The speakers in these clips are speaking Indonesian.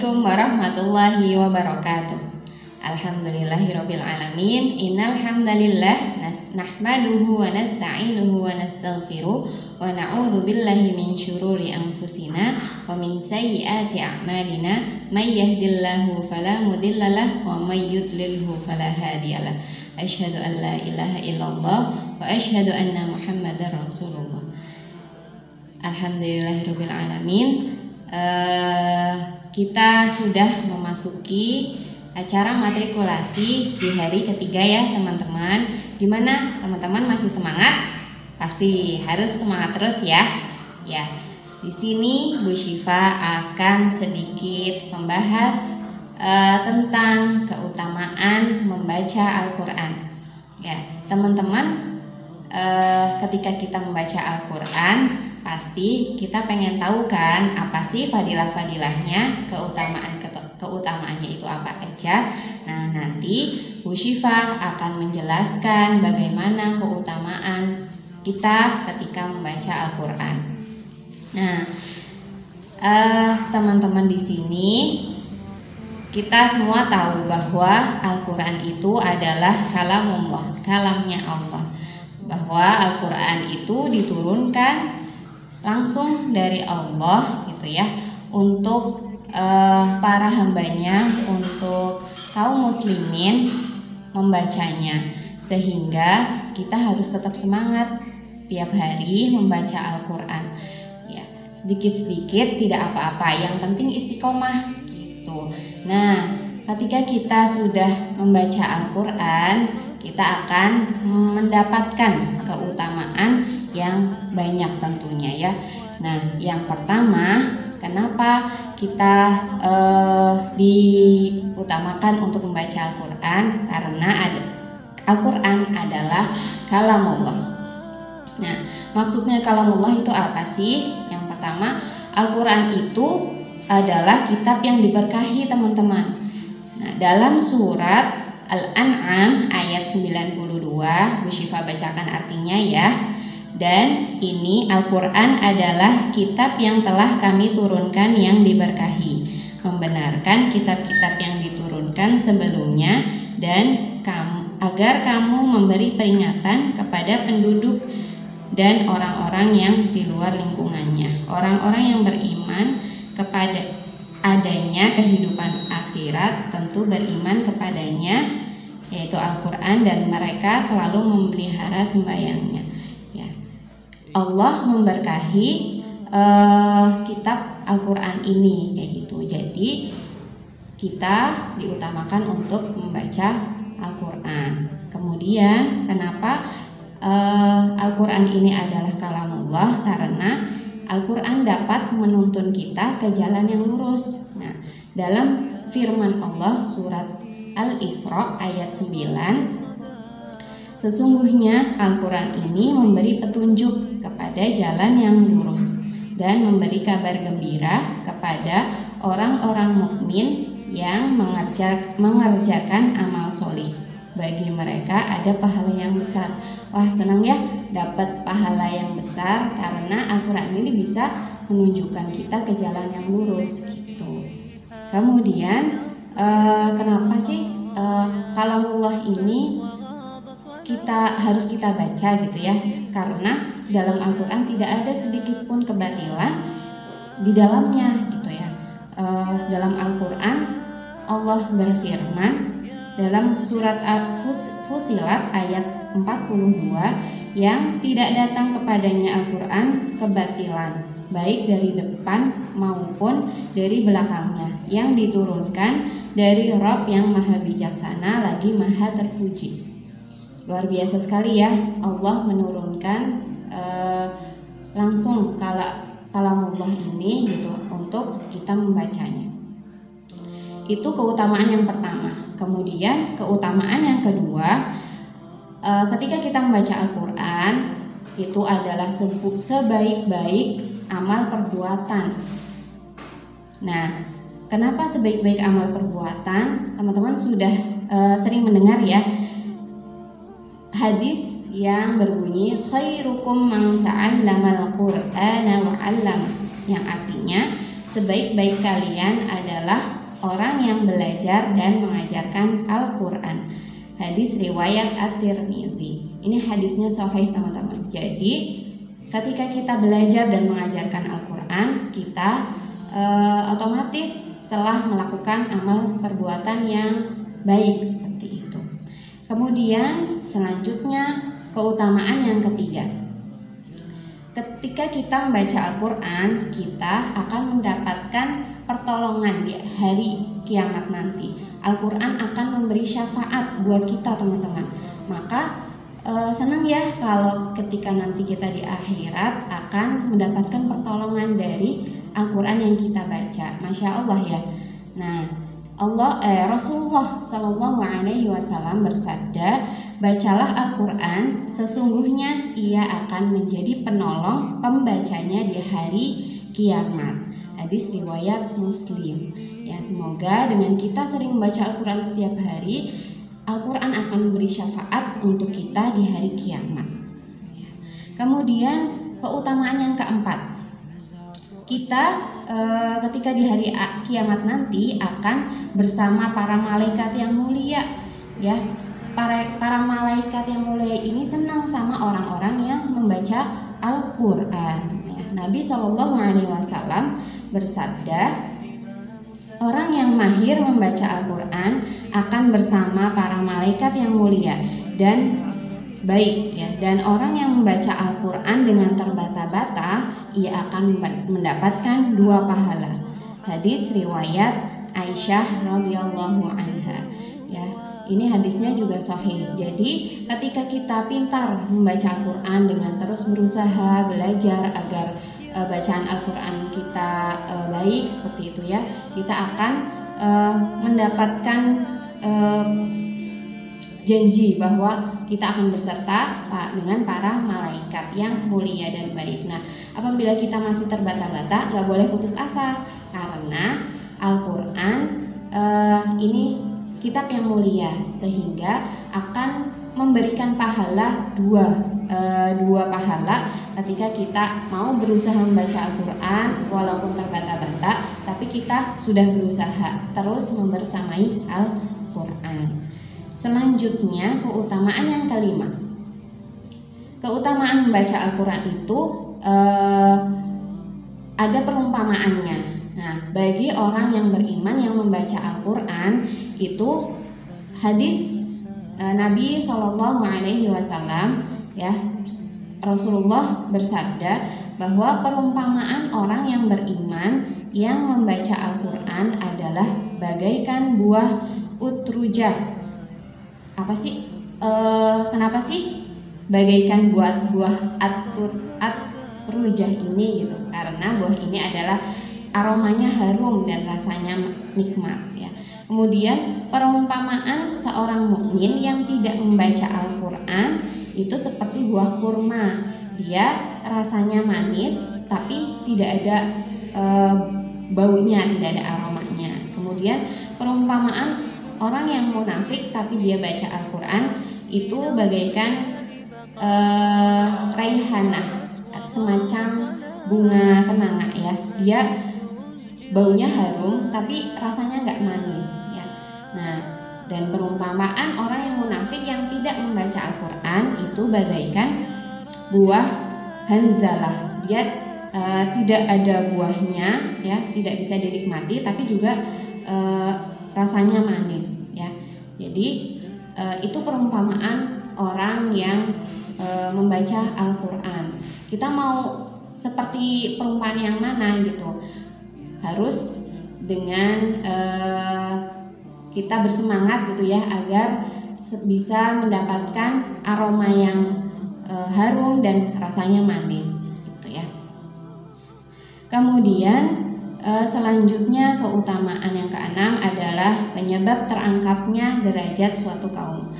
Assalamualaikum warahmatullahi wabarakatuh. Alhamdulillahirabbil alamin. Innal hamdalillah nahmaduhu wa nasta'inuhu wa nastaghfiruh wa na'udzu billahi min syururi anfusina wa min sayyiati a'malina. May yahdihillahu fala mudhillalah wa may yudlilhu fala hadiyalah. Asyhadu an la ilaha illallah wa asyhadu anna Muhammadar Rasulullah. Alhamdulillahirabbil alamin. Kita sudah memasuki acara matrikulasi di hari ketiga ya teman-teman. Gimana teman-teman, masih semangat? Pasti harus semangat terus ya. Ya, di sini Bu Syifa akan sedikit membahas tentang keutamaan membaca Al-Quran. Ya, teman-teman, ketika kita membaca Al-Quran, pasti kita pengen tahu kan apa sih fadilah-fadilahnya, keutamaannya itu apa aja. Nah, nanti Bu Syifa akan menjelaskan bagaimana keutamaan kita ketika membaca Al-Quran. Nah, teman-teman, di sini kita semua tahu bahwa Al-Quran itu adalah kalamullah, kalamnya Allah. Bahwa Al-Quran itu diturunkan langsung dari Allah gitu ya, untuk para hambanya, untuk kaum muslimin membacanya, sehingga kita harus tetap semangat setiap hari membaca Al-Quran ya, sedikit-sedikit tidak apa-apa, yang penting istiqomah gitu. Nah, ketika kita sudah membaca Al-Quran, kita akan mendapatkan keutamaan yang banyak tentunya ya. Nah, yang pertama, kenapa kita diutamakan untuk membaca Al-Quran? Karena Al-Quran adalah kalamullah. Nah, maksudnya kalamullah itu apa sih? Yang pertama, Al-Quran itu adalah kitab yang diberkahi teman-teman. Nah, dalam surat Al-An'am ayat 92, Bu Syifa bacakan artinya ya. Dan ini Al-Quran adalah kitab yang telah kami turunkan yang diberkahi, membenarkan kitab-kitab yang diturunkan sebelumnya, dan agar kamu memberi peringatan kepada penduduk dan orang-orang yang di luar lingkungannya. Orang-orang yang beriman kepada adanya kehidupan akhirat tentu beriman kepadanya, yaitu Al-Quran, dan mereka selalu memelihara sembahyangnya. Allah memberkahi kitab Al-Quran ini kayak gitu. Jadi kita diutamakan untuk membaca Al-Quran. Kemudian kenapa Al-Quran ini adalah kalamullah? Karena Al-Quran dapat menuntun kita ke jalan yang lurus. Nah, dalam firman Allah surat Al-Isra ayat 9, sesungguhnya Al-Quran ini memberi petunjuk kepada jalan yang lurus dan memberi kabar gembira kepada orang-orang mukmin yang mengerjakan amal solih. Bagi mereka ada pahala yang besar. Wah, senang ya dapat pahala yang besar, karena Al-Quran ini bisa menunjukkan kita ke jalan yang lurus gitu. Kemudian kenapa sih kalamullah ini harus kita baca gitu ya? Karena dalam Al-Quran tidak ada sedikit pun kebatilan di dalamnya gitu ya. Dalam Al-Quran Allah berfirman dalam surat Fusilat ayat 42, yang tidak datang kepadanya Al-Quran kebatilan, baik dari depan maupun dari belakangnya, yang diturunkan dari Rabb yang maha bijaksana lagi maha terpuji. Luar biasa sekali ya, Allah menurunkan langsung kalamullah ini gitu untuk kita membacanya. Itu keutamaan yang pertama. Kemudian keutamaan yang kedua, ketika kita membaca Al-Quran, itu adalah sebaik-baik amal perbuatan. Nah, kenapa sebaik-baik amal perbuatan? Teman-teman sudah sering mendengar ya hadis yang berbunyi khairukum man ta'allamal Qur'ana wa 'allama, yang artinya sebaik-baik kalian adalah orang yang belajar dan mengajarkan Al-Quran. Hadis riwayat At-Tirmidzi. Ini hadisnya sahih teman-teman. Jadi ketika kita belajar dan mengajarkan Al-Quran, kita otomatis telah melakukan amal perbuatan yang baik seperti itu. Kemudian selanjutnya keutamaan yang ketiga. Ketika kita membaca Al-Quran, kita akan mendapatkan pertolongan di hari kiamat nanti. Al-Quran akan memberi syafaat buat kita teman-teman. Maka senang ya kalau ketika nanti kita di akhirat akan mendapatkan pertolongan dari Al-Quran yang kita baca. Masya Allah ya. Nah, Rasulullah Shallallahu Alaihi Wasallam bersabda, bacalah Al-Quran, sesungguhnya ia akan menjadi penolong pembacanya di hari kiamat. Hadis riwayat Muslim. Ya, semoga dengan kita sering membaca Al-Quran setiap hari, Al-Quran akan memberi syafaat untuk kita di hari kiamat. Kemudian keutamaan yang keempat, kita ketika di hari kiamat nanti akan bersama para malaikat yang mulia. Ya, para malaikat yang mulia ini senang sama orang-orang yang membaca Al-Quran. Ya, Nabi Shallallahu Alaihi Wasallam bersabda, orang yang mahir membaca Al-Quran akan bersama para malaikat yang mulia dan baik ya, dan orang yang membaca Al-Quran dengan terbata-bata, ia akan mendapatkan 2 pahala. Hadis riwayat Aisyah radhiyallahu anha. Ya, ini hadisnya juga sahih. Jadi ketika kita pintar membaca Al-Quran dengan terus berusaha belajar agar bacaan Al-Quran kita baik seperti itu ya, kita akan mendapatkan janji bahwa kita akan berserta dengan para malaikat yang mulia dan baik. Nah, apabila kita masih terbata-bata, nggak boleh putus asa, karena Al-Quran ini kitab yang mulia, sehingga akan memberikan pahala dua pahala ketika kita mau berusaha membaca Al-Quran walaupun terbata-bata, tapi kita sudah berusaha terus membersamai Al-Quran. Selanjutnya keutamaan yang kelima. Keutamaan membaca Al-Quran itu ada perumpamaannya. Nah, bagi orang yang beriman yang membaca Al-Quran itu hadis Nabi Shallallahu Alaihi Wasallam ya, Rasulullah bersabda bahwa perumpamaan orang yang beriman yang membaca Al-Quran adalah bagaikan buah utrujah. Apa sih? Kenapa sih bagaikan buah atrujah ini gitu? Karena buah ini adalah aromanya harum dan rasanya nikmat ya. Kemudian perumpamaan seorang mukmin yang tidak membaca Al-Quran itu seperti buah kurma. Dia rasanya manis tapi tidak ada baunya, tidak ada aromanya. Kemudian perumpamaan orang yang munafik tapi dia baca Al-Quran itu bagaikan raihanah, semacam bunga kenanga ya. Dia baunya harum tapi rasanya nggak manis ya. Nah, dan perumpamaan orang yang munafik yang tidak membaca Al-Quran itu bagaikan buah hanzalah. Dia tidak ada buahnya ya, tidak bisa dinikmati tapi juga rasanya manis ya. Jadi itu perumpamaan orang yang membaca Al-Quran. Kita mau seperti perumpamaan yang mana gitu? Harus dengan kita bersemangat gitu ya, agar bisa mendapatkan aroma yang harum dan rasanya manis gitu ya. Kemudian selanjutnya keutamaan yang keenam adalah penyebab terangkatnya derajat suatu kaum.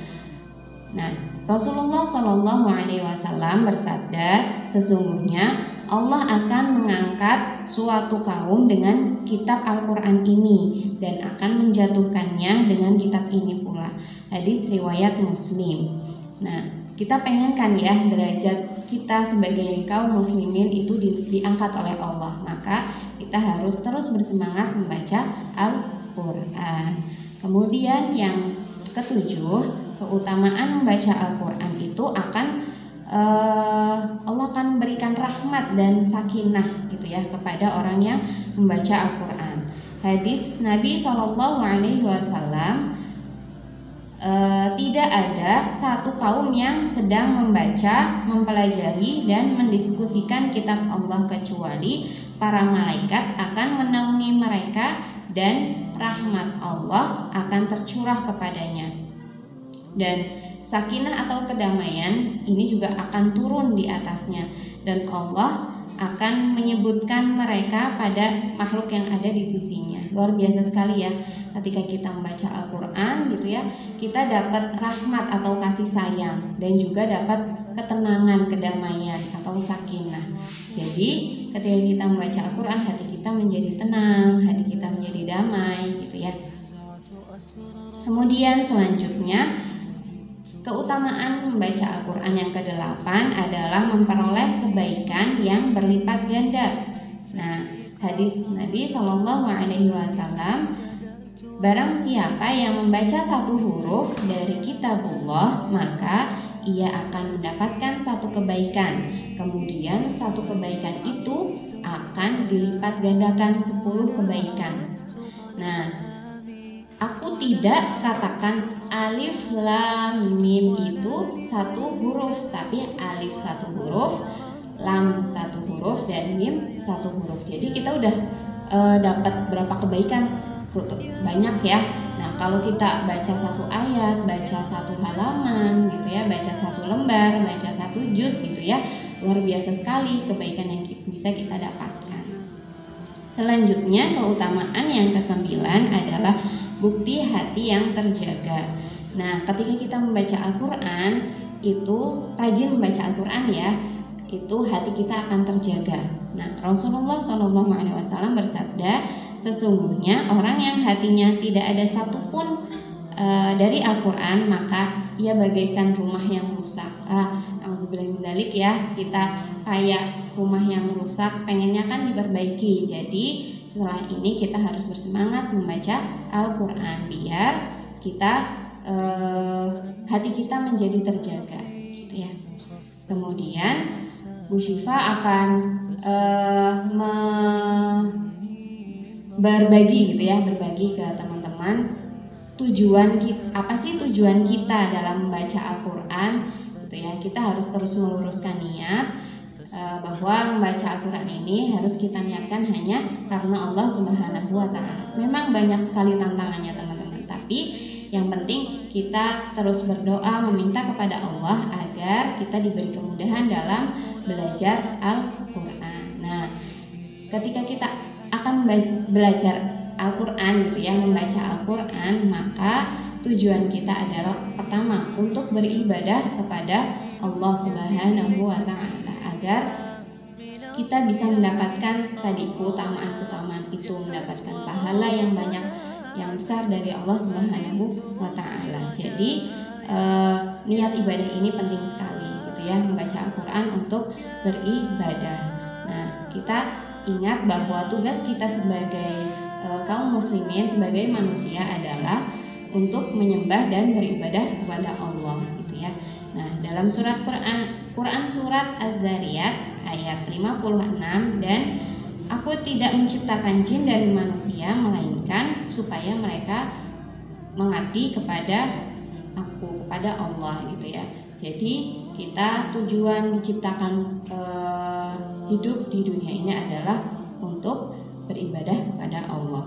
Nah, Rasulullah Shallallahu Alaihi Wasallam bersabda, sesungguhnya Allah akan mengangkat suatu kaum dengan kitab Al-Quran ini dan akan menjatuhkannya dengan kitab ini pula. Hadis riwayat Muslim. Nah, kita pengen kan ya derajat kita sebagai kaum muslimin itu diangkat oleh Allah, maka kita harus terus bersemangat membaca Al-Quran. Kemudian yang ketujuh, keutamaan membaca Al-Quran itu akan Allah akan berikan rahmat dan sakinah gitu ya kepada orang yang membaca Al-Quran. Hadis Nabi SAW, tidak ada satu kaum yang sedang membaca, mempelajari, dan mendiskusikan kitab Allah kecuali para malaikat akan menaungi mereka dan rahmat Allah akan tercurah kepadanya. Dan sakinah atau kedamaian ini juga akan turun di atasnya, dan Allah akan menyebutkan mereka pada makhluk yang ada di sisinya. Luar biasa sekali ya, ketika kita membaca Al-Quran gitu ya, kita dapat rahmat atau kasih sayang, dan juga dapat ketenangan, kedamaian atau sakinah. Jadi ketika kita membaca Al-Quran, hati kita menjadi tenang, hati kita menjadi damai gitu ya. Kemudian selanjutnya, keutamaan membaca Al-Quran yang ke-8 adalah memperoleh kebaikan yang berlipat ganda. Nah, hadis Nabi SAW, barang siapa yang membaca satu huruf dari kitabullah, maka ia akan mendapatkan satu kebaikan. Kemudian satu kebaikan itu akan dilipat gandakan 10 kebaikan. Nah, aku tidak katakan alif lam mim itu satu huruf, tapi alif satu huruf, lam satu huruf, dan mim satu huruf. Jadi kita udah dapat berapa kebaikan? Banyak ya. Nah, kalau kita baca satu ayat, baca satu halaman gitu ya, baca satu lembar, baca satu juz gitu ya, luar biasa sekali kebaikan yang bisa kita dapatkan. Selanjutnya, keutamaan yang ke-9 adalah bukti hati yang terjaga. Nah, ketika kita membaca Al-Quran, itu rajin membaca Al-Quran ya, itu hati kita akan terjaga. Nah, Rasulullah SAW bersabda, sesungguhnya orang yang hatinya tidak ada satupun dari Al-Quran, maka ia bagaikan rumah yang rusak. Alhamdulillah min dzalik ya, kita kayak rumah yang rusak, pengennya kan diperbaiki. Jadi setelah ini kita harus bersemangat membaca Al-Quran biar kita hati kita menjadi terjaga gitu ya. Kemudian Bu Syifa akan berbagi gitu ya, berbagi ke teman-teman tujuan kita, apa sih tujuan kita dalam membaca Al-Quran gitu ya. Kita harus terus meluruskan niat bahwa membaca Al-Quran ini harus kita niatkan hanya karena Allah Subhanahu wa Ta'ala. Memang banyak sekali tantangannya teman-teman, tapi yang penting kita terus berdoa meminta kepada Allah agar kita diberi kemudahan dalam belajar Al-Quran. Nah, ketika kita akan belajar Al-Quran gitu ya, membaca Al-Quran, maka tujuan kita adalah pertama untuk beribadah kepada Allah Subhanahu wa Ta'ala agar kita bisa mendapatkan tadi keutamaan-keutamaan itu, mendapatkan pahala yang banyak, yang besar dari Allah Subhanahu wa Ta'ala. Jadi niat ibadah ini penting sekali gitu ya, membaca Al-Quran untuk beribadah. Nah, kita ingat bahwa tugas kita sebagai kaum muslimin, sebagai manusia adalah untuk menyembah dan beribadah kepada Allah gitu ya. Nah, dalam surat Quran surat Az-Zariyat ayat 56, dan aku tidak menciptakan jin dari manusia melainkan supaya mereka mengabdi kepada aku, kepada Allah gitu ya. Jadi kita tujuan diciptakan hidup di dunia ini adalah untuk beribadah kepada Allah.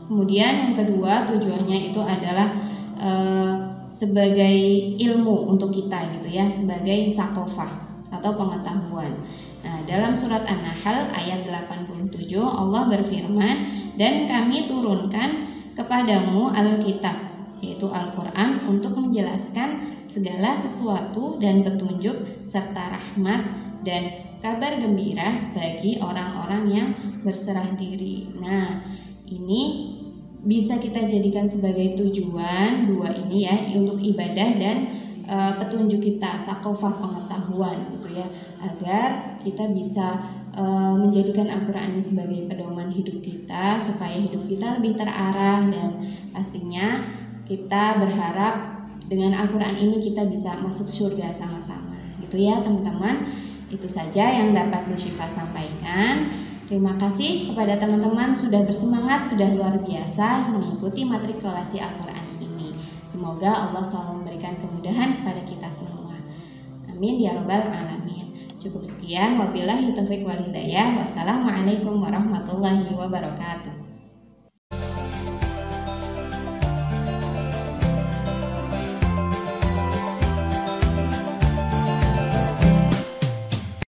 Kemudian yang kedua, tujuannya itu adalah sebagai ilmu untuk kita gitu ya, sebagai sakofah atau pengetahuan. Nah, dalam surat An-Nahl ayat 87 Allah berfirman, dan kami turunkan kepadamu Alkitab, yaitu Al-Quran, untuk menjelaskan segala sesuatu dan petunjuk serta rahmat dan kabar gembira bagi orang-orang yang berserah diri. Nah, ini bisa kita jadikan sebagai tujuan dua ini ya, untuk ibadah dan petunjuk kita, sakofah pengetahuan gitu ya, agar kita bisa menjadikan Al-Quran ini sebagai pedoman hidup kita supaya hidup kita lebih terarah, dan pastinya kita berharap dengan Al-Quran ini kita bisa masuk surga sama-sama gitu ya teman-teman. Itu saja yang dapat Bu Syifa sampaikan. Terima kasih kepada teman-teman sudah bersemangat, sudah luar biasa mengikuti matrikulasi Al-Quran ini. Semoga Allah selalu memberikan kemudahan kepada kita semua. Amin ya rabbal alamin. Cukup sekian, wabillahi taufiq wal hidayah. Wassalamualaikum warahmatullahi wabarakatuh.